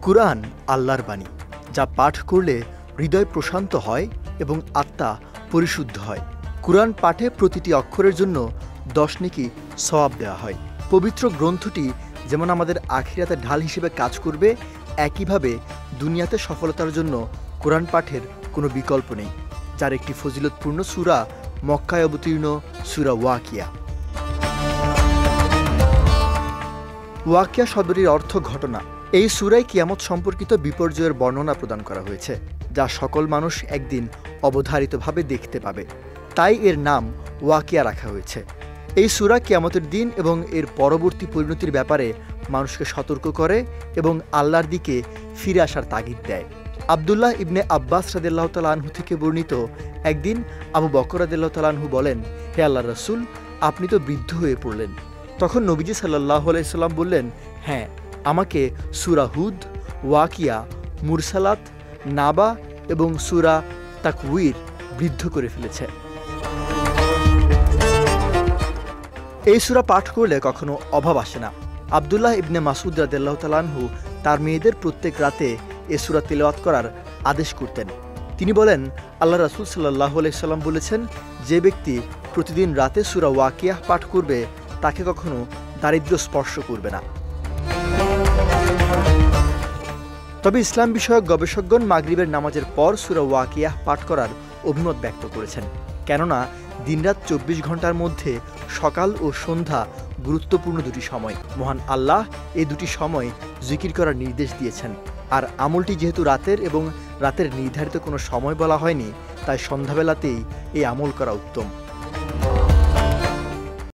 কুরআন আল্লাহর বাণী, যা পাঠ করলে হৃদয় প্রশান্ত হয় এবং আত্মা পরিশুদ্ধ হয়। কুরআন পাঠে প্রতিটি অক্ষরের জন্য 10 নেকি সওয়াব দেওয়া হয়। পবিত্র গ্রন্থটি যেমন আমাদের আখিরাতের ঢাল হিসেবে কাজ করবে, একইভাবে দুনিয়াতে সফলতার জন্য কুরআন পাঠের কোনো বিকল্প নেই, যার একটি ফজিলতপূর্ণ সূরা মক্কায় অবতীর্ণ সূরা ওয়াকিয়া। ওয়াকিয়া শব্দটির অর্থ ঘটনা। এই সূরায় কিয়ামত সম্পর্কিত বিপর্যয়ের বর্ণনা প্রদান করা হয়েছে, যা সকল মানুষ একদিন অবধারিতভাবে দেখতে পাবে। তাই এর নাম ওয়াকিয়া রাখা হয়েছে। এই সূরা কিয়ামতের দিন এবং এর পরবর্তী পরিণতির ব্যাপারে মানুষকে সতর্ক করে এবং আল্লাহর দিকে ফিরে আসার তাগিদ দেয়। আব্দুল্লাহ ইবনে আব্বাস রাদিয়াল্লাহু তাআলা আনহু থেকে বর্ণিত, একদিন আবু বকর রাদিয়াল্লাহু তাআলা আনহু বলেন, হে আল্লাহর রাসূল, আপনি তো বৃদ্ধ হয়ে পড়লেন। তখন নবীজি সাল্লাল্লাহু আলাইহি সাল্লাম বললেন, হ্যাঁ, আমাকে সূরা হুদ, ওয়াকিয়া, মুরসালাত, নাবা এবং সূরা তাকওয়ির বৃদ্ধ করে ফেলেছে। এই সূরা পাঠ করলে কখনো অভাব আসে না। আব্দুল্লাহ ইবনে মাসউদ রাদিয়াল্লাহু তাআলা আনহু তার মেয়েদের প্রত্যেক রাতে এ সূরা তিলাওয়াত করার আদেশ করতেন। তিনি বলেন, আল্লাহ রাসূল সাল্লাল্লাহু আলাইহি সাল্লাম বলেছেন, যে ব্যক্তি প্রতিদিন রাতে সূরা ওয়াকিয়া পাঠ করবে, তাকে কখনো দারিদ্র্য স্পর্শ করবে না। তবে ইসলাম বিষয়ক গবেষকগণ মাগরিবের নামাজের পর সূরা ওয়াকিয়া পাঠ করার অভিমত ব্যক্ত করেছেন, কেননা দিনরাত 24 ঘন্টার মধ্যে সকাল ও সন্ধ্যা গুরুত্বপূর্ণ দুটি সময়। মহান আল্লাহ এই দুটি সময় জিকির করার নির্দেশ দিয়েছেন। আর আমলটি যেহেতু রাতের এবং রাতের নির্ধারিত কোনো সময় বলা হয়নি, তাই সন্ধ্যাবেলাতেই এই আমল করা উত্তম।